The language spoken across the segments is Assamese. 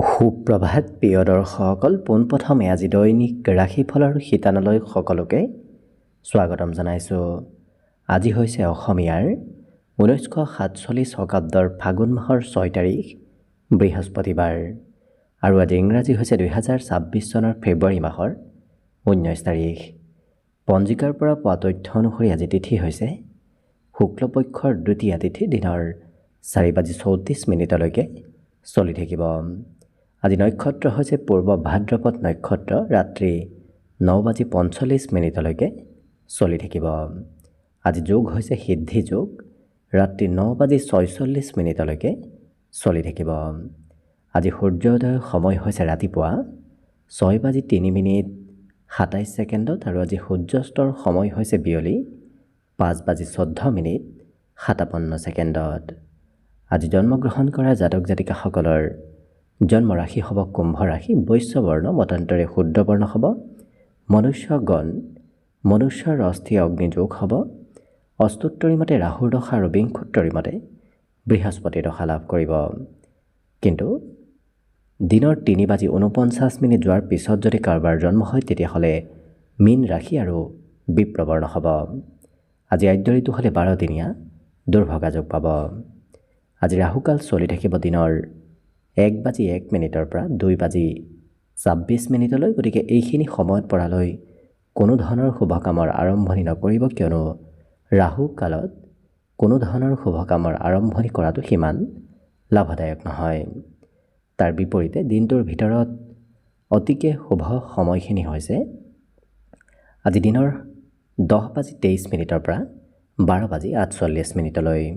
সুপ্ৰভাত প্ৰিয় দৰ্শকসকল, পোনপ্ৰথমে আজি দৈনিক ৰাশিফলৰ শিতানলৈ সকলোকে স্বাগতম জনাইছোঁ। আজি হৈছে অসমীয়াৰ 1947 শকাব্দৰ ফাগুন মাহৰ 6 তাৰিখ বৃহস্পতিবাৰ আৰু আজি ইংৰাজী হৈছে 2026 চনৰ ফেব্ৰুৱাৰী মাহৰ 19 তাৰিখ। পঞ্জিকাৰ পৰা পোৱা তথ্য অনুসৰি আজি তিথি হৈছে শুক্লপক্ষৰ দ্বিতীয়া তিথি, দিনৰ 4:34 চলি থাকিব। আজি নক্ষত্ৰ হৈছে পূৰ্ব ভাদ্ৰপদ নক্ষত্ৰ, ৰাত্ৰি 9:45 চলি থাকিব। আজি যোগ হৈছে সিদ্ধি যোগ, ৰাত্ৰি 9:46 চলি থাকিব। আজি সূৰ্যোদয়ৰ সময় হৈছে ৰাতিপুৱা 6:03 আৰু আজি সূৰ্যাস্তৰ সময় হৈছে বিয়লি 5:14 আজি জন্মগ্ৰহণ কৰা জাতক জাতিকাসকলৰ জন্ম ৰাশি হ'ব কুম্ভ ৰাশি, বৈশ্য বৰ্ণ, মতান্তৰে শুদ্ধ বৰ্ণ হ'ব মনুষ্য গণ। মনুষ্যৰ অস্থিৰ অগ্নিযোগ হ'ব। অষ্টোত্তৰী মতে ৰাহুৰ দশা আৰু বিংশোত্তৰী মতে বৃহস্পতিৰ দশা লাভ কৰিব। কিন্তু দিনৰ 3:49 যোৱাৰ পিছত যদি কাৰোবাৰ জন্ম হয় তেতিয়াহ'লে মীন ৰাশি আৰু বিপ্ৰবৰ্ণ হ'ব। আজি আদ্য ঋতু হ'লে 12 দিনীয়া দুৰ্ভগা যোগ পাব। আজি ৰাহুকাল চলি থাকিব দিনৰ 1:01 পৰা 2:26 গতিকে এইখিনি সময়ত পৰালৈ কোনো ধৰণৰ শুভ কামৰ আৰম্ভণি নকৰিব, কিয়নো ৰাহু কালত কোনো ধৰণৰ শুভ কামৰ আৰম্ভণি কৰাটো সিমান লাভদায়ক নহয়। তাৰ বিপৰীতে দিনটোৰ ভিতৰত অতিকে শুভ সময়খিনি হৈছে আজি দিনৰ 10:23 পৰা 12:48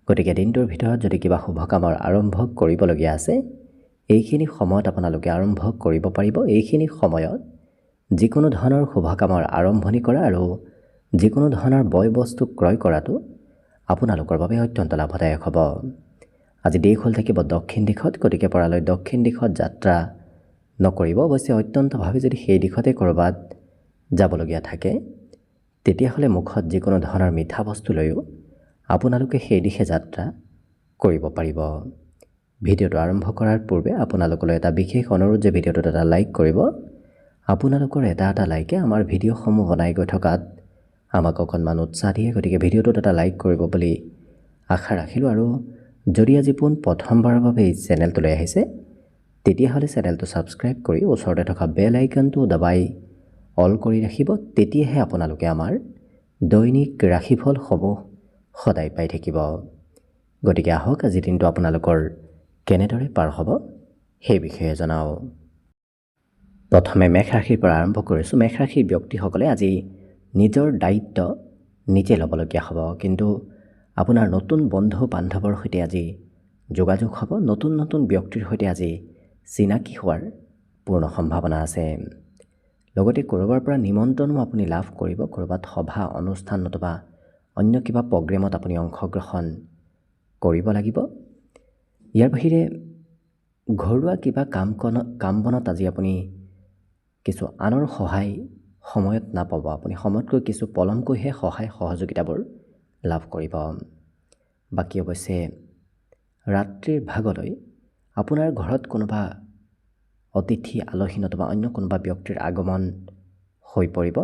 গতিকে দিনটোৰ ভিতৰত যদি কিবা শুভ কামৰ আৰম্ভ কৰিবলগীয়া আছে এইখিনি সময়ত আপোনালোকে আৰম্ভ কৰিব পাৰিব। এইখিনি সময়ত যিকোনো ধৰণৰ শুভ কামৰ আৰম্ভণি কৰা আৰু যিকোনো ধৰণৰ বয় বস্তু ক্ৰয় কৰাটো আপোনালোকৰ বাবে অত্যন্ত লাভদায়ক হ'ব। আজি দেশ হ'ল থাকিব দক্ষিণ দিশত, গতিকে পৰালৈ দক্ষিণ দিশত যাত্ৰা নকৰিব। অৱশ্যে অত্যন্তভাৱে যদি সেই দিশতে ক'ৰবাত যাবলগীয়া থাকে তেতিয়াহ'লে মুখত যিকোনো ধৰণৰ মিঠা বস্তু লৈও আপোনালোকে সেই দিশে যাত্ৰা কৰিব পাৰিব। ভিডিঅ'টো আৰম্ভ কৰাৰ পূৰ্বে আপোনালোকলৈ এটা বিশেষ অনুৰোধ যে ভিডিঅ'টোত এটা লাইক কৰিব। আপোনালোকৰ এটা লাইকে আমাৰ ভিডিঅ'সমূহ বনাই গৈ থকাত আমাক অকণমান উৎসাহ দিয়ে, গতিকে ভিডিঅ'টোত এটা লাইক কৰিব বুলি আশা ৰাখিলোঁ। আৰু যদি আজি প্ৰথমবাৰৰ বাবে এই চেনেলটোলৈ আহিছে তেতিয়াহ'লে চেনেলটো ছাবস্ক্ৰাইব কৰি ওচৰতে থকা বেল আইকনটো দবাই অল কৰি ৰাখিব, তেতিয়াহে আপোনালোকে আমাৰ দৈনিক ৰাশিফলসমূহ সদায় পাই থাকিব। গতিকে আহক আজি দিনটো আপোনালোকৰ কেনেদৰে পাৰ হ'ব সেই বিষয়ে জনাওঁ। প্ৰথমে মেষ ৰাশিৰ পৰা আৰম্ভ কৰিছোঁ। মেষ ৰাশিৰ ব্যক্তিসকলে আজি নিজৰ দায়িত্ব নিজে ল'বলগীয়া হ'ব, কিন্তু আপোনাৰ নতুন বন্ধু বান্ধৱৰ সৈতে আজি যোগাযোগ হ'ব। নতুন নতুন ব্যক্তিৰ সৈতে আজি চিনাকি হোৱাৰ পূৰ্ণ সম্ভাৱনা আছে। লগতে ক'ৰবাৰ পৰা নিমন্ত্ৰণো আপুনি লাভ কৰিব। ক'ৰবাত সভা অনুষ্ঠান নতুবা অন্য কিবা প্ৰগ্ৰেমত আপুনি অংশগ্ৰহণ কৰিব লাগিব। ইয়াৰ বাহিৰে ঘৰুৱা কিবা কাম বনত আজি আপুনি কিছু আনৰ সহায় সময়ত নাপাব। আপুনি সময়তকৈ কিছু পলমকৈহে সহায় সহযোগিতাবোৰ লাভ কৰিব। বাকী অৱশ্যে ৰাত্ৰিৰ ভাগলৈ আপোনাৰ ঘৰত কোনোবা অতিথি আলহী নতুবা অন্য কোনোবা ব্যক্তিৰ আগমন হৈ পৰিব।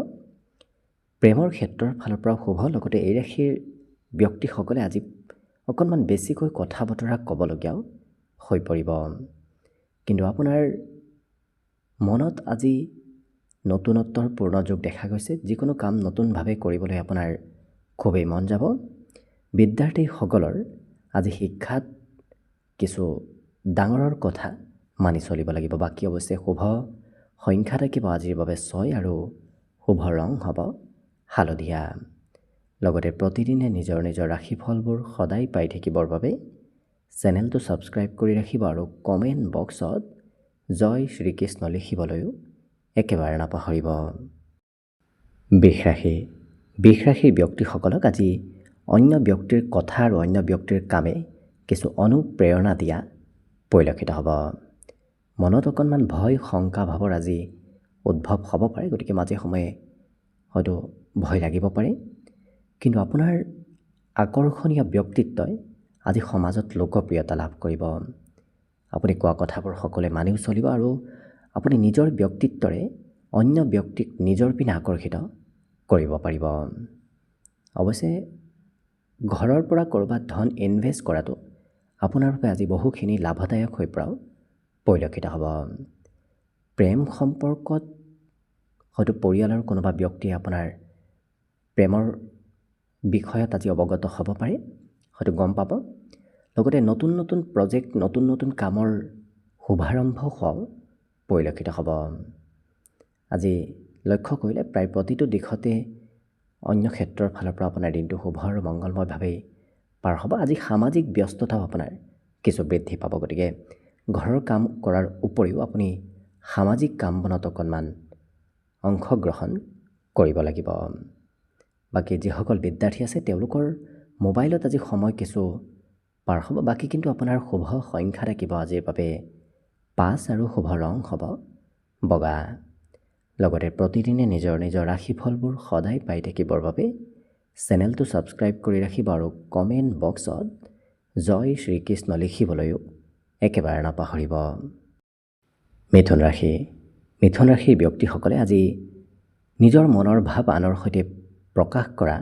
প্ৰেমৰ ক্ষেত্ৰৰ ফালৰ পৰাও শুভ। লগতে এই ৰাশিৰ ব্যক্তিসকলে আজি অকণমান বেছিকৈ কথা বতৰা ক'বলগীয়াও হৈ পৰিব। কিন্তু আপোনাৰ মনত আজি নতুনত্বৰ পূৰ্ণ যোগ দেখা গৈছে। যিকোনো কাম নতুনভাৱে কৰিবলৈ আপোনাৰ খুবেই মন যাব। বিদ্যাৰ্থীসকলৰ আজি শিক্ষাত কিছু ডাঙৰৰ কথা মানি চলিব লাগিব। বাকী অৱশ্যে শুভ সংখ্যা থাকিব আজিৰ বাবে 6 আৰু শুভ ৰং হ'ব হালধীয়া। লগতে প্ৰতিদিনে নিজৰ নিজৰ ৰাশিফলবোৰ সদায় পাই থাকিবৰ বাবে চেনেলটো ছাবস্ক্ৰাইব কৰি ৰাখিব আৰু কমেণ্ট বক্সত জয় শ্ৰীকৃষ্ণ লিখিবলৈও একেবাৰে নাপাহৰিব। বৃষ ৰাশি। বৃষ ৰাশিৰ ব্যক্তিসকলক আজি অন্য ব্যক্তিৰ কথা আৰু অন্য ব্যক্তিৰ কামে কিছু অনুপ্ৰেৰণা দিয়া পৰিলক্ষিত হ'ব। মনত অকণমান ভয় শংকা ভাৱৰ আজি উদ্ভৱ হ'ব পাৰে, গতিকে মাজে সময়ে হয়তো ভয় লাগিব পাৰে। কিন্তু আপোনাৰ আকৰ্ষণীয় ব্যক্তিত্বই আজি সমাজত লোকপ্ৰিয়তা লাভ কৰিব। আপুনি কোৱা কথাবোৰ সকলোৱে মানিও চলিব আৰু আপুনি নিজৰ ব্যক্তিত্বৰে অন্য ব্যক্তিক নিজৰ পিনে আকৰ্ষিত কৰিব পাৰিব। অৱশ্যে ঘৰৰ পৰা ক'ৰবাত ধন ইনভেষ্ট কৰাটো আপোনাৰ বাবে আজি বহুখিনি লাভদায়ক হৈ পৰাও পৰিলক্ষিত হ'ব। প্ৰেম সম্পৰ্কত হয়তো পৰিয়ালৰ কোনোবা ব্যক্তিয়ে আপোনাৰ প্ৰেমৰ বিষয়ত আজি অৱগত হ'ব পাৰে, হয়তো গম পাব। লগতে নতুন নতুন প্ৰজেক্ট, নতুন নতুন কামৰ শুভাৰম্ভ হোৱাও পৰিলক্ষিত হ'ব। আজি লক্ষ্য কৰিলে প্ৰায় প্ৰতিটো দিশতে অন্য ক্ষেত্ৰৰ ফালৰ পৰা আপোনাৰ দিনটো শুভ আৰু মংগলময়ভাৱেই পাৰ হ'ব। আজি সামাজিক ব্যস্ততাও আপোনাৰ কিছু বৃদ্ধি পাব, গতিকে ঘৰৰ কাম কৰাৰ উপৰিও আপুনি সামাজিক কাম বনত অকণমান অংশগ্ৰহণ কৰিব লাগিব। বাকী যিসকল বিদ্যাৰ্থী আছে তেওঁলোকৰ মোবাইলত আজি সময় কিছু পাৰ হ'ব। বাকী কিন্তু আপোনাৰ শুভ সংখ্যা থাকিব আজিৰ বাবে 5 আৰু শুভ ৰং হ'ব বগা। লগতে প্ৰতিদিনে নিজৰ নিজৰ ৰাশিফলবোৰ সদায় পাই থাকিবৰ বাবে চেনেলটো ছাবস্ক্ৰাইব কৰি ৰাখিব আৰু কমেণ্ট বক্সত জয় শ্ৰীকৃষ্ণ লিখিবলৈও একেবাৰে নাপাহৰিব। মিথুন ৰাশি। মিথুন ৰাশিৰ ব্যক্তিসকলে আজি নিজৰ মনৰ ভাৱ আনৰ সৈতে প্ৰকাশ কৰা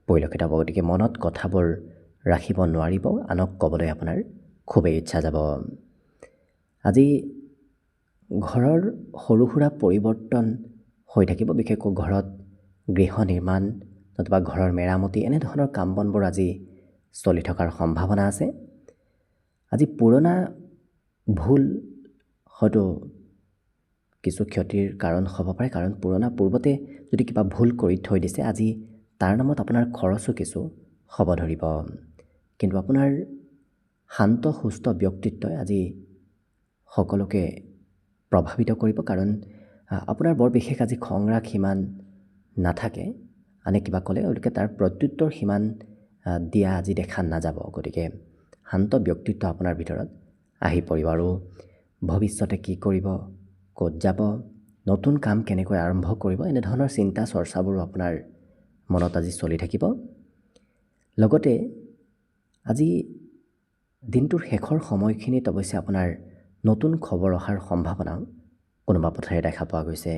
পৰিলক্ষিত হ'ব। গতিকে মনত কথাবোৰ ৰাখিব নোৱাৰিব, আনক ক'বলৈ আপোনাৰ খুবেই ইচ্ছা যাব। আজি ঘৰৰ সৰু সুৰা পৰিৱৰ্তন হৈ থাকিব, বিশেষকৈ ঘৰত গৃহ নিৰ্মাণ নতুবা ঘৰৰ মেৰামতি এনেধৰণৰ কাম বনবোৰ আজি চলি থকাৰ সম্ভাৱনা আছে। আজি পুৰণা ভুল হয়তো কিছু ক্ষতিৰ কাৰণ হ'ব পাৰে, কাৰণ পূৰ্বতে যদি কিবা ভুল কৰি থৈ দিছে আজি তাৰ নামত আপোনাৰ খৰচো কিছু হ'ব ধৰিব। কিন্তু আপোনাৰ শান্ত সুস্থ ব্যক্তিত্বই আজি সকলোকে প্ৰভাৱিত কৰিব, কাৰণ আপোনাৰ বৰ বিশেষ আজি খং ৰাগ সিমান নাথাকে। আনে কিবা ক'লে গতিকে তাৰ প্ৰত্যুত্তৰ সিমান দিয়া আজি দেখা নাযাব। গতিকে শান্ত ব্যক্তিত্ব আপোনাৰ ভিতৰত আহি পৰিব আৰু ভৱিষ্যতে কি কৰিব, ক'ত যাব, নতুন কাম কেনেকৈ আৰম্ভ কৰিব, এনেধৰণৰ চিন্তা চৰ্চাবোৰো আপোনাৰ মনত আজি চলি থাকিব। লগতে আজি দিনটোৰ শেষৰ সময়খিনিত অৱশ্যে আপোনাৰ নতুন খবৰ অহাৰ সম্ভাৱনাও কোনোবা পথেৰে দেখা পোৱা গৈছে।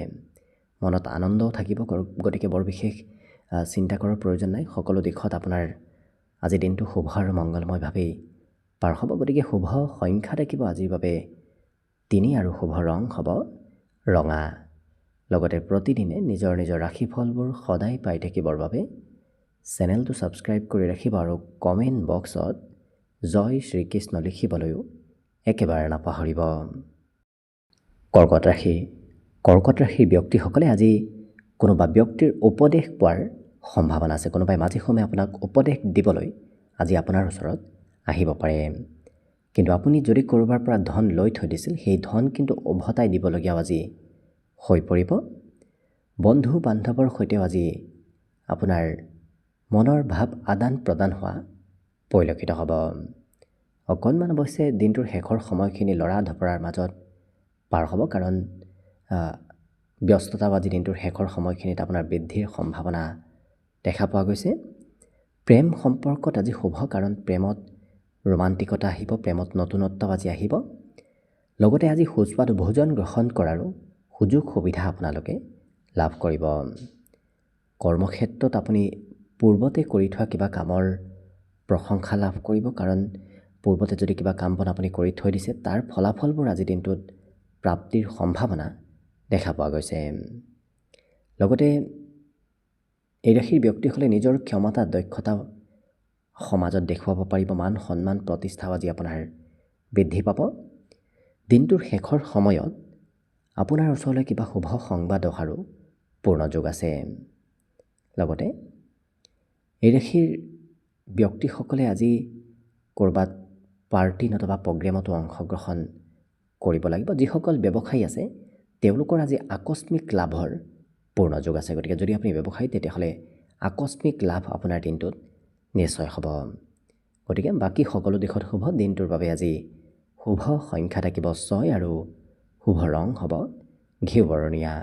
মনত আনন্দও থাকিব, গতিকে বৰ বিশেষ চিন্তা কৰাৰ প্ৰয়োজন নাই। সকলো দিশত আপোনাৰ আজি দিনটো শুভ আৰু মংগলময়ভাৱেই পাৰ হ'ব। গতিকে শুভ সংখ্যা থাকিব আজিৰ বাবে 3 আৰু শুভ ৰং হ'ব ৰঙা। লগতে প্ৰতিদিনে নিজৰ নিজৰ ৰাশিফলবোৰ সদায় পাই থাকিবৰ বাবে চেনেলটো ছাবস্ক্ৰাইব কৰি ৰাখিব আৰু কমেণ্ট বক্সত জয় শ্ৰীকৃষ্ণ লিখিবলৈও একেবাৰে নাপাহৰিব। কৰ্কট ৰাশি। কৰ্কট ৰাশিৰ ব্যক্তিসকলে আজি কোনোবা ব্যক্তিৰ উপদেশ পোৱাৰ সম্ভাৱনা আছে। কোনোবাই মাজে সময়ে আপোনাক উপদেশ দিবলৈ আজি আপোনাৰ ওচৰত আহিব পাৰে। কিন্তু আপুনি যদি ক'ৰবাৰ পৰা ধন লৈ থৈ দিছিল, সেই ধন কিন্তু উভতাই দিবলগীয়াও আজি হৈ পৰিব। বন্ধু বান্ধৱৰ সৈতেও আজি আপোনাৰ মনৰ ভাৱ আদান প্ৰদান হোৱা পৰিলক্ষিত হ'ব। অকণমান অৱশ্যে দিনটোৰ শেষৰ সময়খিনি লৰা ধপৰাৰ মাজত পাৰ হ'ব, কাৰণ ব্যস্ততাও আজি দিনটোৰ শেষৰ সময়খিনিত আপোনাৰ বৃদ্ধিৰ সম্ভাৱনা দেখা পোৱা গৈছে। প্ৰেম সম্পৰ্কত আজি শুভ, কাৰণ প্ৰেমত ৰোমান্টিকতা আহিব, প্ৰেমত নতুনত্ব আজি আহিব। লগতে আজি সুস্বাদু ভোজন গ্ৰহণ কৰাৰো সুযোগ সুবিধা আপোনালোকে লাভ কৰিব। কৰ্মক্ষেত্ৰত আপুনি পূৰ্বতে কৰি থোৱা কিবা কামৰ প্ৰশংসা লাভ কৰিব, কাৰণ পূৰ্বতে যদি কিবা কাম বন আপুনি কৰি থৈ দিছে তাৰ ফলাফলবোৰ আজিৰ দিনটোত প্ৰাপ্তিৰ সম্ভাৱনা দেখা পোৱা গৈছে। লগতে এই ৰাশিৰ ব্যক্তিসকলে নিজৰ ক্ষমতা দক্ষতা সমাজত দেখুৱাব পাৰিব। মান সন্মান প্ৰতিষ্ঠা আজি আপোনাৰ বৃদ্ধি পাব। দিনটোৰ শেষৰ সময়ত আপোনাৰ ওচৰলৈ কিবা শুভ সংবাদ অহাৰো পূৰ্ণ যোগ আছে। লগতে এই ৰাশিৰ ব্যক্তিসকলে আজি ক'ৰবাত পাৰ্টি নতুবা প্ৰগ্ৰেমতো অংশগ্ৰহণ কৰিব লাগিব। যিসকল ব্যৱসায়ী আছে তেওঁলোকৰ আজি আকস্মিক লাভৰ পূৰ্ণ যোগ আছে। গতিকে যদি আপুনি ব্যৱসায়ী তেতিয়াহ'লে আকস্মিক লাভ আপোনাৰ দিনটোত নিশ্চয় হ'ব। গতিকে বাকী সকলো দিশত শুভ। দিনটোৰ বাবে আজি শুভ সংখ্যা থাকিব 6 আৰু শুভ ৰং হ'ব ঘিউ বৰণীয়া।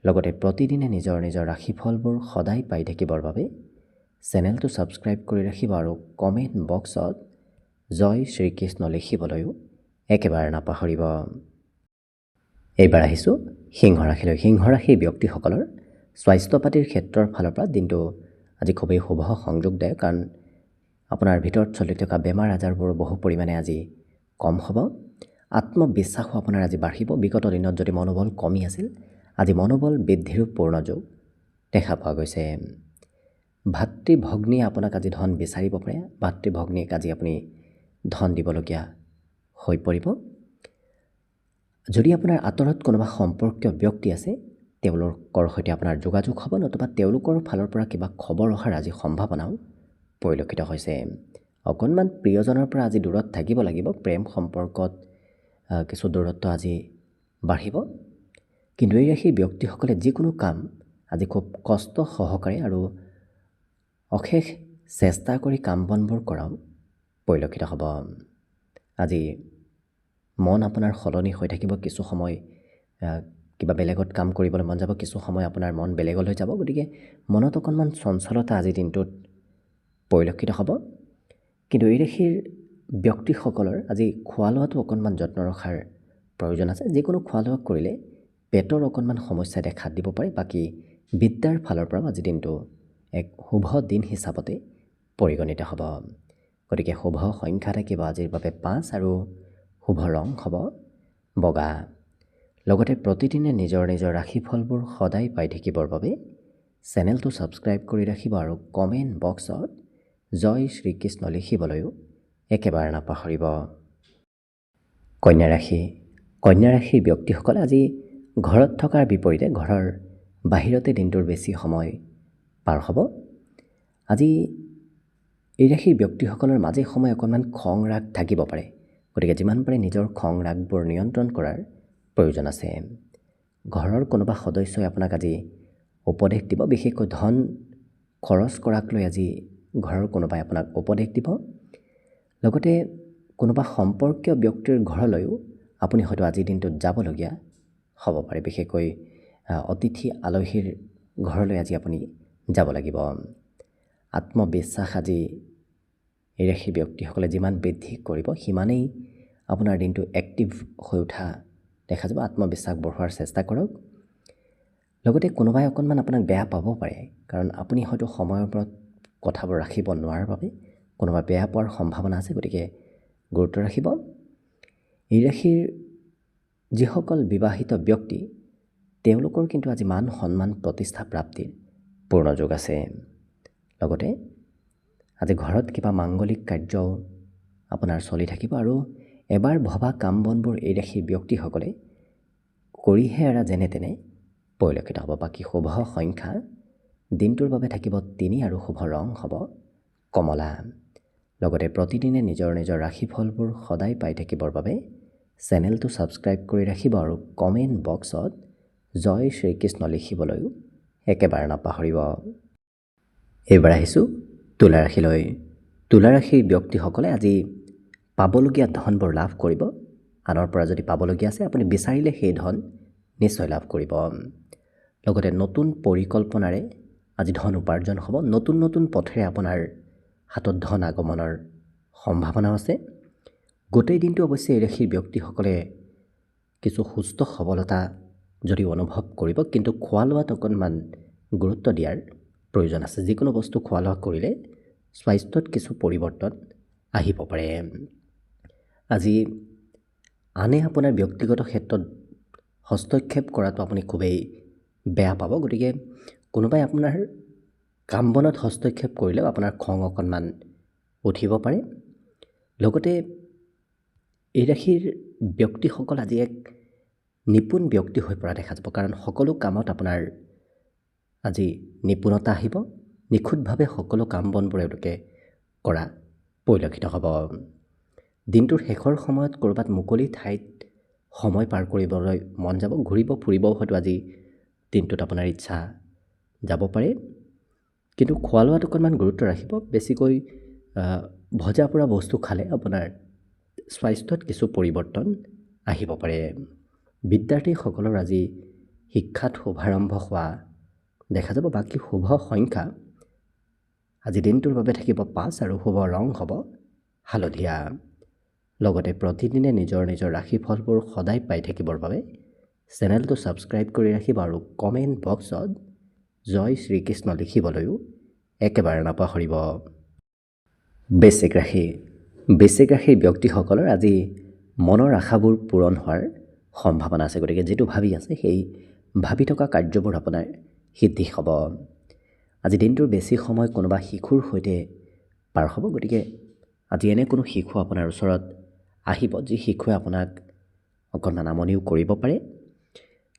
লগতে প্ৰতিদিনে নিজৰ নিজৰ ৰাশিফলবোৰ সদায় পাই থাকিবৰ বাবে চেনেলটো ছাবস্ক্ৰাইব কৰি ৰাখিব আৰু কমেণ্ট বক্সত জয় শ্ৰীকৃষ্ণ লিখিবলৈও একেবাৰে নাপাহৰিব। এইবাৰ আহিছোঁ সিংহ ৰাশিলৈ। সিংহ ৰাশিৰ ব্যক্তিসকলৰ স্বাস্থ্য পাতিৰ ক্ষেত্ৰৰ ফালৰ পৰা দিনটো আজি খুবেই শুভ সংযোগদায়ক, কাৰণ আপোনাৰ ভিতৰত চলি থকা বেমাৰ আজাৰবোৰ বহু পৰিমাণে আজি কম হ'ব। আত্মবিশ্বাসো আপোনাৰ আজি বাঢ়িব। বিগত দিনত যদি মনোবল কমি আছিল, আজি মনোবল বৃদ্ধিৰো পূৰ্ণ যোগ দেখা পোৱা গৈছে। ভাতৃ ভগ্নীয়ে আপোনাক আজি ধন বিচাৰিব পাৰে। ভাতৃ ভগ্নীক আজি আপুনি ধন দিবলগীয়া হৈ পৰিব। যদি আপোনাৰ আঁতৰত কোনোবা সম্পৰ্কীয় ব্যক্তি আছে, তেওঁলোকৰ সৈতে আপোনাৰ যোগাযোগ হ'ব, নতুবা তেওঁলোকৰ ফালৰ পৰা কিবা খবৰ অহাৰ আজি সম্ভাৱনাও পৰিলক্ষিত হৈছে। অকণমান প্ৰিয়জনৰ পৰা আজি দূৰত থাকিব লাগিব। প্ৰেম সম্পৰ্কত কিছু দূৰত্ব আজি বাঢ়িব। কিন্তু এই ৰাশিৰ ব্যক্তিসকলে যিকোনো কাম আজি খুব কষ্ট সহকাৰে আৰু অশেষ চেষ্টা কৰি কাম বনবোৰ কৰাও পৰিলক্ষিত হ'ব। আজি মন আপোনাৰ সলনি হৈ থাকিব। কিছু সময় কিবা বেলেগত কাম কৰিবলৈ মন যাব, কিছু সময় আপোনাৰ মন বেলেগলৈ যাব। গতিকে মনত অকণমান চঞ্চলতা আজিৰ দিনটোত পৰিলক্ষিত হ'ব। কিন্তু এই ৰাশিৰ ব্যক্তিসকলৰ আজি খোৱা লোৱাটো অকণমান যত্ন ৰখাৰ প্ৰয়োজন আছে। যিকোনো খোৱা লোৱা কৰিলে পেটৰ অকণমান সমস্যাই দেখা দিব পাৰে। বাকী বিদ্যাৰ ফালৰ পৰাও আজি দিনটো এক শুভ দিন হিচাপতে পৰিগণিত হ'ব। গতিকে শুভ সংখ্যা থাকিব আজিৰ বাবে 5 আৰু শুভ ৰং হ'ব বগা। লগতে প্ৰতিদিনে নিজৰ নিজৰ ৰাশিফলবোৰ সদায় পাই থাকিবৰ বাবে চেনেলটো ছাবস্ক্ৰাইব কৰি ৰাখিব আৰু কমেণ্ট বক্সত জয় শ্ৰীকৃষ্ণ লিখিবলৈও একেবাৰে নাপাহৰিব। কন্যা ৰাশি। কন্যা ৰাশিৰ ব্যক্তিসকলে আজি ঘৰত থকাৰ বিপৰীতে ঘৰৰ বাহিৰতে দিনটোৰ বেছি সময় পাৰ হ'ব। আজি এই ৰাশিৰ ব্যক্তিসকলৰ মাজে সময়ে অকণমান খং ৰাগ থাকিব পাৰে। গতিকে যিমান পাৰে নিজৰ খং ৰাগবোৰ নিয়ন্ত্ৰণ কৰাৰ প্ৰয়োজন আছে। ঘৰৰ কোনোবা সদস্যই আপোনাক আজি উপদেশ দিব, বিশেষকৈ ধন খৰচ কৰাক লৈ আজি ঘৰৰ কোনোবাই আপোনাক উপদেশ দিব। লগতে কোনোবা সম্পৰ্কীয় ব্যক্তিৰ ঘৰলৈও আপুনি হয়তো আজিৰ দিনটোত যাবলগীয়া হ'ব পাৰে। বিশেষকৈ অতিথি আলহীৰ ঘৰলৈ আজি আপুনি যাব লাগিব। আত্মবিশ্বাস আজি এই ৰাশিৰ ব্যক্তিসকলে যিমান বৃদ্ধি কৰিব, সিমানেই আপোনাৰ দিনটো এক্টিভ হৈ উঠা দেখা যাব। আত্মবিশ্বাস বঢ়োৱাৰ চেষ্টা কৰক। লগতে কোনোবাই অকণমান আপোনাক বেয়া পাব পাৰে, কাৰণ আপুনি হয়তো সময়ৰ ওপৰত কথাবোৰ ৰাখিব নোৱাৰাৰ বাবে কোনোবা বেয়া পোৱাৰ সম্ভাৱনা আছে। গতিকে গুৰুত্ব ৰাখিব। এই ৰাশিৰ যিসকল বিবাহিত ব্যক্তি, তেওঁলোকৰ কিন্তু আজি মান সন্মান প্ৰতিষ্ঠা প্ৰাপ্তিৰ পূৰ্ণ যোগ আছে। লগতে আজি ঘৰত কিবা মাংগলিক কাৰ্যও আপোনাৰ চলি থাকিব আৰু এবাৰ ভবা কাম বনবোৰ এই ৰাশিৰ ব্যক্তিসকলে কৰিহে এৰা যেনে তেনে পৰিলক্ষিত হ'ব। বাকী শুভ সংখ্যা দিনটোৰ বাবে থাকিব 3 আৰু শুভ ৰং হ'ব কমলা। লগতে প্ৰতিদিনে নিজৰ নিজৰ ৰাশিফলবোৰ সদায় পাই থাকিবৰ বাবে চেনেলটো ছাবস্ক্ৰাইব কৰি ৰাখিব আৰু কমেণ্ট বক্সত জয় শ্ৰীকৃষ্ণ লিখিবলৈও একেবাৰে নাপাহৰিব। এইবাৰ আহিছোঁ তুলা ৰাশিলৈ। তুলা ৰাশিৰ ব্যক্তিসকলে আজি পাবলগীয়া ধনবোৰ লাভ কৰিব। আনৰ পৰা যদি পাবলগীয়া আছে, আপুনি বিচাৰিলে সেই ধন নিশ্চয় লাভ কৰিব। লগতে নতুন পৰিকল্পনাৰে আজি ধন উপাৰ্জন হ'ব। নতুন নতুন পথেৰে আপোনাৰ হাতত ধন আগমনৰ সম্ভাৱনা আছে। গোটেই দিনটো অৱশ্যে এই ৰাশিৰ ব্যক্তিসকলে কিছু সুস্থ সবলতা যদি অনুভৱ কৰিব, কিন্তু খোৱা লোৱাত অকণমান গুৰুত্ব দিয়াৰ প্ৰয়োজন আছে। যিকোনো বস্তু খোৱা লোৱা কৰিলে স্বাস্থ্যত কিছু পৰিৱৰ্তন আহিব পাৰে। আজি আনে আপোনাৰ ব্যক্তিগত ক্ষেত্ৰত হস্তক্ষেপ কৰাটো আপুনি খুবেই বেয়া পাব। গতিকে কোনোবাই আপোনাৰ কাম বনত হস্তক্ষেপ কৰিলেও আপোনাৰ খং অকণমান উঠিব পাৰে। লগতে এই ৰাশিৰ ব্যক্তিসকল আজি এক নিপুণ ব্যক্তি হৈ পৰা দেখা যাব, কাৰণ সকলো কামত আপোনাৰ আজি নিপুণতা আহিব। নিখুঁতভাৱে সকলো কাম বনবোৰ এওঁলোকে কৰা পৰিলক্ষিত হ'ব। দিনটোৰ শেষৰ সময়ত ক'ৰবাত মুকলি ঠাইত সময় পাৰ কৰিবলৈ মন যাব। ঘূৰিব ফুৰিবও হয়তো আজি দিনটোত আপোনাৰ ইচ্ছা যাব পাৰে। কিন্তু খোৱা লোৱাত অকণমান গুৰুত্ব ৰাখিব। বেছিকৈ ভজা পৰা বস্তু খালে আপোনাৰ স্বাস্থ্যত কিছু পৰিৱৰ্তন আহিব পাৰে। বিদ্যাৰ্থীসকলৰ আজি শিক্ষাত শুভাৰম্ভ হোৱা দেখা যাব। বাকী শুভ সংখ্যা আজি দিনটোৰ বাবে থাকিব 5 আৰু শুভ ৰং হ'ব হালধীয়া। লগতে প্ৰতিদিনে নিজৰ নিজৰ ৰাশিফলবোৰ সদায় পাই থাকিবৰ বাবে চেনেলটো ছাবস্ক্ৰাইব কৰি ৰাখিব আৰু কমেণ্ট বক্সত জয় শ্ৰীকৃষ্ণ লিখিবলৈও একেবাৰে নাপাহৰিব। বৃশ্চিক ৰাশি। বৃশ্চিক ৰাশিৰ ব্যক্তিসকলৰ আজি মনৰ আশাবোৰ পূৰণ হোৱাৰ সম্ভাৱনা আছে। গতিকে যিটো ভাবি আছে সেই ভাবি থকা কাৰ্যবোৰ আপোনাৰ সিদ্ধি হ'ব। আজি দিনটোৰ বেছি সময় কোনোবা শিশুৰ সৈতে পাৰ হ'ব। গতিকে আজি এনে কোনো শিশু আপোনাৰ ওচৰত আহিব যি শিশুৱে আপোনাক অকণমান আমনিও কৰিব পাৰে।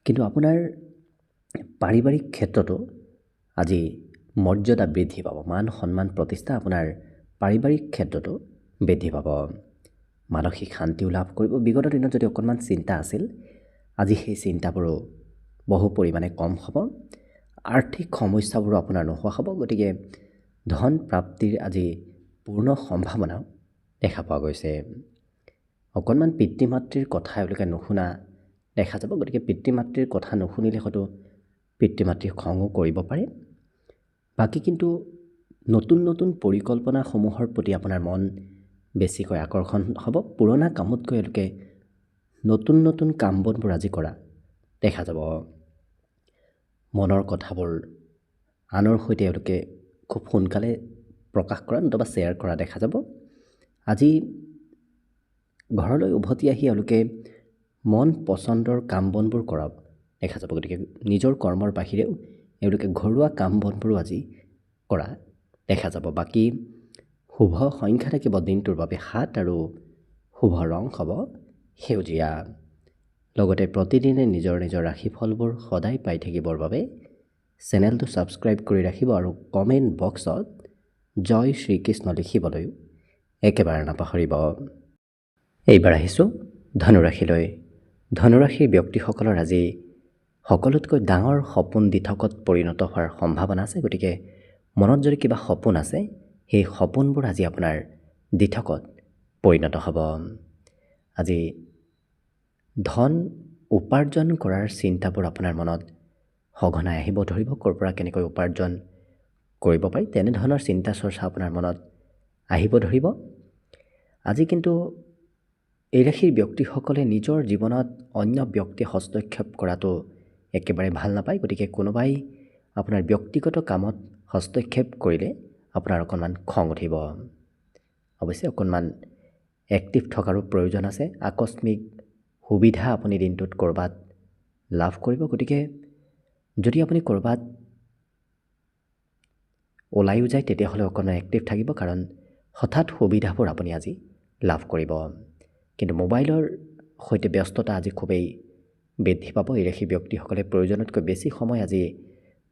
কিন্তু আপোনাৰ পাৰিবাৰিক ক্ষেত্ৰতো আজি মৰ্যাদা বৃদ্ধি পাব। মান সন্মান প্ৰতিষ্ঠা আপোনাৰ পাৰিবাৰিক ক্ষেত্ৰতো বৃদ্ধি পাব। মানসিক শান্তিও লাভ কৰিব। বিগত দিনত যদি অকণমান চিন্তা আছিল আজি সেই চিন্তাবোৰো বহু পৰিমাণে কম হ'ব। আৰ্থিক সমস্যাবোৰো আপোনাৰ নোহোৱা হ'ব। গতিকে ধন প্ৰাপ্তিৰ আজি পূৰ্ণ সম্ভাৱনাও দেখা পোৱা গৈছে। অকণমান পিতৃ মাতৃৰ কথা এওঁলোকে নুশুনা দেখা যাব। গতিকে পিতৃ মাতৃৰ কথা নুশুনিলে হয়তো পিতৃ মাতৃ খঙো কৰিব পাৰে। বাকী কিন্তু নতুন নতুন পৰিকল্পনাসমূহৰ প্ৰতি আপোনাৰ মন বেছিকৈ আকৰ্ষণ হ'ব। পুৰণা কামতকৈ এওঁলোকে নতুন নতুন কাম বনবোৰ আজি কৰা দেখা যাব। মনৰ কথাবোৰ আনৰ সৈতে এওঁলোকে খুব সোনকালে প্ৰকাশ কৰা নতুবা শ্বেয়াৰ কৰা দেখা যাব। আজি ঘৰলৈ উভতি আহি এওঁলোকে মন পচন্দৰ কাম বনবোৰ কৰা দেখা যাব। গতিকে নিজৰ কৰ্মৰ বাহিৰেও এওঁলোকে ঘৰুৱা কাম বনবোৰো আজি কৰা দেখা যাব। বাকী শুভ সংখ্যা থাকিব দিনটোৰ বাবে 7 আৰু শুভ ৰং হ'ব সেউজীয়া। লগতে প্ৰতিদিনে নিজৰ নিজৰ ৰাশিফলবোৰ সদায় পাই থাকিবৰ বাবে চেনেলটো ছাবস্ক্ৰাইব কৰি ৰাখিব আৰু কমেণ্ট বক্সত জয় শ্ৰীকৃষ্ণ লিখিবলৈও একেবাৰে নাপাহৰিব। এইবাৰ আহিছোঁ ধনুৰাশিলৈ। ধনুৰাশিৰ ব্যক্তিসকলৰ আজি সকলোতকৈ ডাঙৰ সপোন দিঠকত পৰিণত হোৱাৰ সম্ভাৱনা আছে। গতিকে মনত যদি কিবা সপোন আছে সেই সপোনবোৰ আজি আপোনাৰ দিঠকত পৰিণত হ'ব। আজি ধন উপাৰ্জন কৰাৰ চিন্তাবোৰ আপোনাৰ মনত সঘনাই আহিব ধৰিব। ক'ৰ পৰা কেনেকৈ উপাৰ্জন কৰিব পাৰি তেনেধৰণৰ চিন্তা চৰ্চা আপোনাৰ মনত আহিব ধৰিব। আজি কিন্তু এই ৰাশিৰ ব্যক্তিসকলে নিজৰ জীৱনত অন্য ব্যক্তিয়ে হস্তক্ষেপ কৰাটো একেবাৰে ভাল নাপায়। গতিকে কোনোবাই আপোনাৰ ব্যক্তিগত কামত হস্তক্ষেপ কৰিলে আপোনাৰ অকণমান খং উঠিব। অৱশ্যে অকণমান এক্টিভ থকাৰো প্ৰয়োজন আছে। আকস্মিক সুবিধা আপুনি দিনটোত ক'ৰবাত লাভ কৰিব। গতিকে যদি আপুনি ক'ৰবাত ওলাইও যায় তেতিয়াহ'লে অকণমান এক্টিভ থাকিব, কাৰণ হঠাৎ সুবিধাবোৰ আপুনি আজি লাভ কৰিব। কিন্তু মোবাইলৰ সৈতে ব্যস্ততা আজি খুবেই বৃদ্ধি পাব। এই ৰাশি ব্যক্তিসকলে প্ৰয়োজনতকৈ বেছি সময় আজি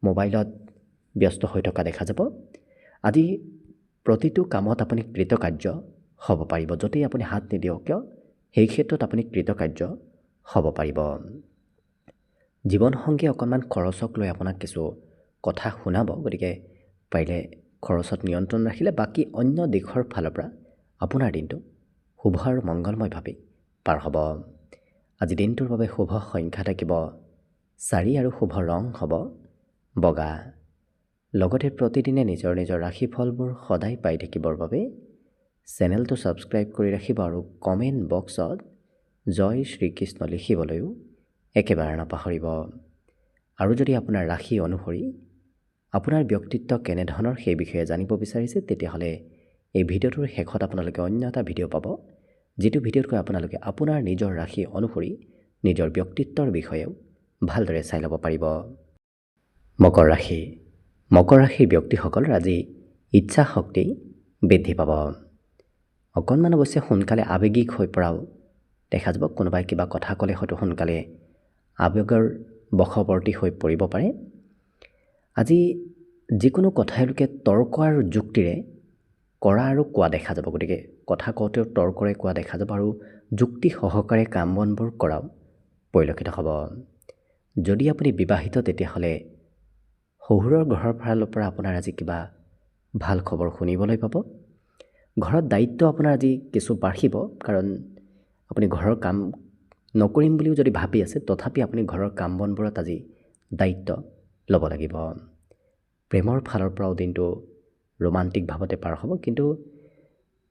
মোবাইলত ব্যস্ত হৈ থকা দেখা যাব। আজি প্ৰতিটো কামত আপুনি কৃতকাৰ্য হ'ব পাৰিব। য'তেই আপুনি হাত নিদিয়ক কিয় সেই ক্ষেত্ৰত আপুনি কৃতকাৰ্য হ'ব পাৰিব। জীৱনসংগী অকণমান খৰচক লৈ আপোনাক কিছু কথা শুনাব। গতিকে পাৰিলে খৰচত নিয়ন্ত্ৰণ ৰাখিলে বাকী অন্য দিশৰ ফালৰ পৰা আপোনাৰ দিনটো শুভ আৰু মংগলময়ভাৱে পাৰ হ'ব। আজি দিনটোৰ বাবে শুভ সংখ্যা থাকিব 4 আৰু শুভ ৰং হ'ব বগা। লগতে প্ৰতিদিনে নিজৰ নিজৰ ৰাশিফলবোৰ সদায় পাই থাকিবৰ বাবে চেনেলটো ছাবস্ক্ৰাইব কৰি ৰাখিব আৰু কমেণ্ট বক্সত জয় শ্ৰীকৃষ্ণ লিখিবলৈও একেবাৰে নাপাহৰিব। আৰু যদি আপোনাৰ ৰাশি অনুসৰি আপোনাৰ ব্যক্তিত্ব কেনেধৰণৰ সেই বিষয়ে জানিব বিচাৰিছে তেতিয়াহ'লে এই ভিডিঅ'টোৰ শেষত আপোনালোকে অন্য এটা ভিডিঅ' পাব, যিটো ভিডিঅ'তকৈ আপোনালোকে আপোনাৰ নিজৰ ৰাশি অনুসৰি নিজৰ ব্যক্তিত্বৰ বিষয়েও ভালদৰে চাই ল'ব পাৰিব। মকৰ ৰাশি। মকৰ ৰাশিৰ ব্যক্তিসকলৰ আজি ইচ্ছা শক্তি বৃদ্ধি পাব। অকণমান অৱশ্যে সোনকালে আৱেগিক হৈ পৰাও দেখা যাব। কোনোবাই কিবা কথা ক'লে হয়তো সোনকালে আৱেগৰ বশৱৰ্তী হৈ পৰিব পাৰে। আজি যিকোনো কথা এওঁলোকে তৰ্ক আৰু যুক্তিৰে কৰা আৰু কোৱা দেখা যাব। গতিকে কথা কওঁতেও তৰ্কৰে কোৱা দেখা যাব আৰু যুক্তি সহকাৰে কাম বনবোৰ কৰাও পৰিলক্ষিত হ'ব। যদি আপুনি বিবাহিত তেতিয়াহ'লে শহুৰৰ ঘৰৰ ফালৰ পৰা আপোনাৰ আজি কিবা ভাল খবৰ শুনিবলৈ পাব। ঘৰত দায়িত্ব আপোনাৰ আজি কিছু বাঢ়িব, কাৰণ আপুনি ঘৰৰ কাম নকৰিম বুলিও যদি ভাবি আছে তথাপি আপুনি ঘৰৰ কাম বনবোৰত আজি দায়িত্ব ল'ব লাগিব। প্ৰেমৰ ফালৰ পৰাও দিনটো ৰোমান্টিক ভাৱতে পাৰ হ'ব। কিন্তু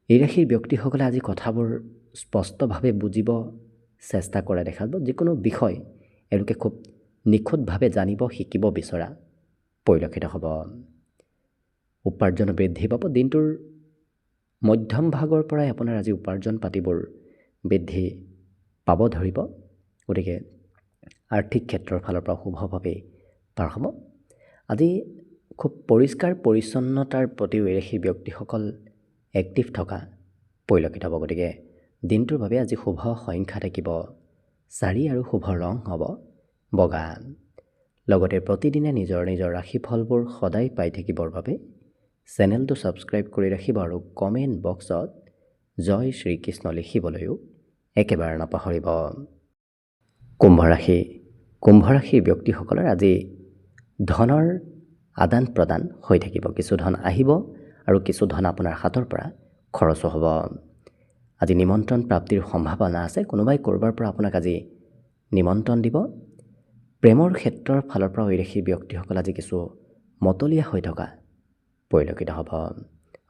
এই ৰাশিৰ ব্যক্তিসকলে আজি কথাবোৰ স্পষ্টভাৱে বুজিব চেষ্টা কৰা দেখা যাব। যিকোনো বিষয় এওঁলোকে খুব নিখুঁতভাৱে জানিব শিকিব বিচৰা পৰিলক্ষিত হ'ব। উপাৰ্জন বৃদ্ধি পাব। দিনটোৰ মধ্যম ভাগৰ পৰাই আপোনাৰ আজি উপাৰ্জন পাতিবোৰ বৃদ্ধি পাব ধৰিব। গতিকে আৰ্থিক ক্ষেত্ৰৰ ফালৰ পৰা শুভভাৱে পাৰ হ'ব। আজি খুব পৰিষ্কাৰ পৰিচ্ছন্নতাৰ প্ৰতিও এই ব্যক্তিসকল এক্টিভ থকা পৰিলক্ষিত হ'ব। গতিকে দিনটোৰ বাবে আজি শুভ সংখ্যা থাকিব 4 আৰু শুভ ৰং হ'ব বগা। লগতে প্ৰতিদিনে নিজৰ নিজৰ ৰাশিফলবোৰ সদায় পাই থাকিবৰ বাবে চেনেলটো ছাবস্ক্ৰাইব কৰি ৰাখিব আৰু কমেণ্ট বক্সত জয় শ্ৰীকৃষ্ণ লিখিবলৈও একেবাৰে নাপাহৰিব। কুম্ভ ৰাশিৰ ব্যক্তিসকলৰ আজি ধনৰ আদান প্ৰদান হৈ থাকিব। কিছু ধন আহিব আৰু কিছু ধন আপোনাৰ হাতৰ পৰা খৰচো হ'ব। আজি নিমন্ত্ৰণ প্ৰাপ্তিৰ সম্ভাৱনা আছে। কোনোবাই ক'ৰবাৰ পৰা আপোনাক আজি নিমন্ত্ৰণ দিব। প্ৰেমৰ ক্ষেত্ৰৰ ফালৰ পৰা এই ৰাশিৰ ব্যক্তিসকল আজি কিছু মতলীয়া হৈ থকা পৰিলক্ষিত হ'ব।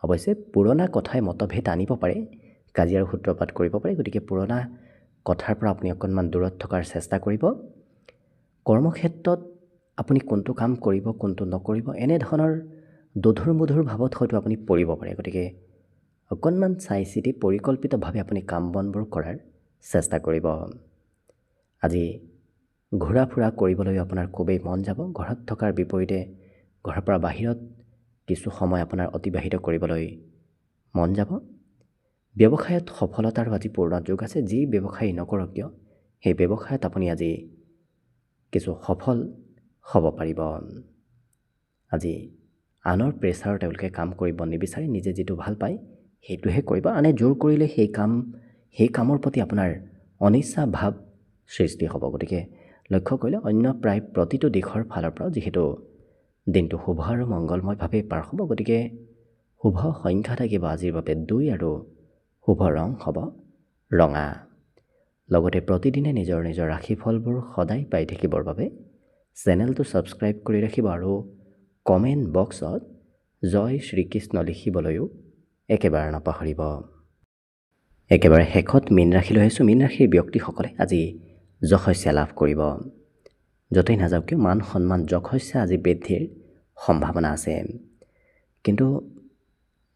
অৱশ্যে পুৰণা কথাই মতভেদ আনিব পাৰে, কাজিয়াৰ সূত্ৰপাত কৰিব পাৰে। গতিকে পুৰণা কথাৰ পৰা আপুনি অকণমান দূৰত থকাৰ চেষ্টা কৰিব। কৰ্মক্ষেত্ৰত আপুনি কোনটো কাম কৰিব কোনটো নকৰিব এনেধৰণৰ দোধোৰ মোধোৰ ভাৱত হয়তো আপুনি পৰিব পাৰে। গতিকে অকণমান চাই চিতি পৰিকল্পিতভাৱে আপুনি কাম বনবোৰ কৰাৰ চেষ্টা কৰিব। আজি ঘূৰা ফুৰা কৰিবলৈ আপোনাৰ খুবেই মন যাব। ঘৰত থকাৰ বিপৰীতে ঘৰৰ পৰা বাহিৰত কিছু সময় আপোনাৰ অতিবাহিত কৰিবলৈ মন যাব। ব্যৱসায়ত সফলতাৰ আজি পূৰ্ণ যোগ আছে। যি ব্যৱসায় নকৰক কিয় সেই ব্যৱসায়ত আপুনি আজি কিছু সফল হ'ব পাৰিব। আজি আনৰ প্ৰেছাৰত তেওঁলোকে কাম কৰিব নিবিচাৰে। নিজে যিটো ভাল পায় সেইটোহে কৰিব। আনে জোৰ কৰিলে সেই কামৰ প্ৰতি আপোনাৰ অনিচ্ছা ভাৱ সৃষ্টি হ'ব। গতিকে লক্ষ্য কৰিলে অন্য প্ৰায় প্ৰতিটো দিশৰ ফালৰ পৰা যিহেতু দিনটো শুভ আৰু মংগলময়ভাৱে পাৰ হ'ব। গতিকে শুভ সংখ্যা থাকিব আজিৰ বাবে 2 আৰু শুভ ৰং হ'ব ৰঙা। লগতে প্ৰতিদিনে নিজৰ নিজৰ ৰাশিফলবোৰ সদায় পাই থাকিবৰ বাবে চেনেলটো ছাবস্ক্ৰাইব কৰি ৰাখিব আৰু কমেণ্ট বক্সত জয় শ্ৰীকৃষ্ণ লিখিবলৈও একেবাৰে নাপাহৰিব। একেবাৰে শেষত মীন ৰাশিলৈ আহিছোঁ। মীন ৰাশিৰ ব্যক্তিসকলে আজি যশস্যা লাভ কৰিব। য'তেই নাযাওক কিয় মান সন্মান যশস্যা আজি বৃদ্ধিৰ সম্ভাৱনা আছে। কিন্তু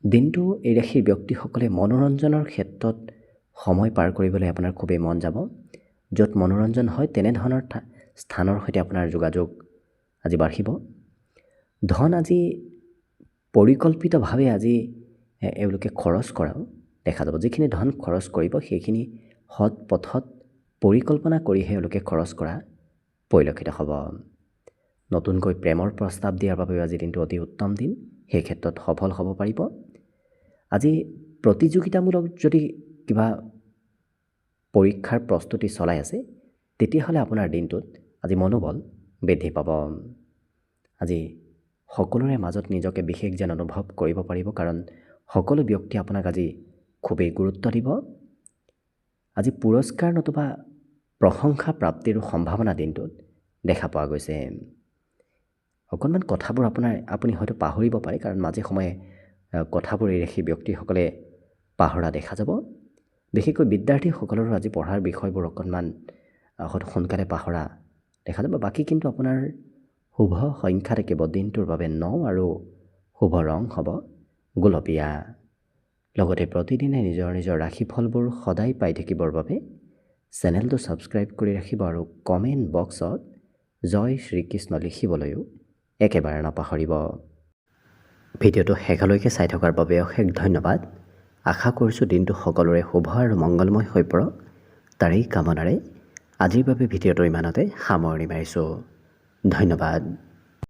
দিনটো এই ৰাশিৰ ব্যক্তিসকলে মনোৰঞ্জনৰ ক্ষেত্ৰত সময় পাৰ কৰিবলৈ আপোনাৰ খুবেই মন যাব। য'ত মনোৰঞ্জন হয় তেনেধৰণৰ স্থানৰ সৈতে আপোনাৰ যোগাযোগ আজি বাঢ়িব। ধন আজি পৰিকল্পিতভাৱে আজি এওঁলোকে খৰচ কৰাও দেখা যাব। যিখিনি ধন খৰচ কৰিব সেইখিনি সৎ পথত পৰিকল্পনা কৰিহে এওঁলোকে খৰচ কৰা পৰিলক্ষিত হ'ব। নতুনকৈ প্ৰেমৰ প্ৰস্তাৱ দিয়াৰ বাবেও আজি দিনটো অতি উত্তম দিন। সেই ক্ষেত্ৰত সফল হ'ব পাৰিব। আজি প্ৰতিযোগিতামূলক যদি কিবা পৰীক্ষাৰ প্ৰস্তুতি চলাই আছে তেতিয়াহ'লে আপোনাৰ দিনটোত আজি মনোবল বৃদ্ধি পাব। আজি সকলোৰে মাজত নিজকে বিশেষ যেন অনুভৱ কৰিব পাৰিব, কাৰণ সকলো ব্যক্তি আপোনাক আজি খুবেই গুৰুত্ব দিব। আজি পুৰস্কাৰ নতুবা প্ৰশংসা প্ৰাপ্তিৰো সম্ভাৱনা দিনটোত দেখা পোৱা গৈছে। অকণমান কথাবোৰ আপুনি হয়তো পাহৰিব পাৰে, কাৰণ মাজে সময়ে কথাবোৰ এই ৰাশি ব্যক্তিসকলে পাহৰা দেখা যাব। বিশেষকৈ বিদ্যাৰ্থীসকলৰো আজি পঢ়াৰ বিষয়বোৰ অকণমান হয়তো সোনকালে পাহৰা দেখা যাব। বাকী কিন্তু আপোনাৰ শুভ সংখ্যা থাকিব দিনটোৰ বাবে 9 আৰু শুভ ৰং হ'ব গুলপীয়া। লগতে প্ৰতিদিনে নিজৰ নিজৰ ৰাশিফলবোৰ সদায় পাই থাকিবৰ বাবে চেনেলটো ছাবস্ক্ৰাইব কৰি ৰাখিব আৰু কমেণ্ট বক্সত জয় শ্ৰীকৃষ্ণ লিখিবলৈও একেবাৰে নাপাহৰিব। ভিডিঅ'টো শেষলৈকে চাই থকাৰ বাবে অশেষ ধন্যবাদ। আশা কৰিছোঁ দিনটো সকলোৰে শুভ আৰু মংগলময় হৈ পৰক। তাৰেই কামনাৰে আজিৰ বাবে ভিডিঅ'টো ইমানতে সামৰণি মাৰিছোঁ। ধন্যবাদ।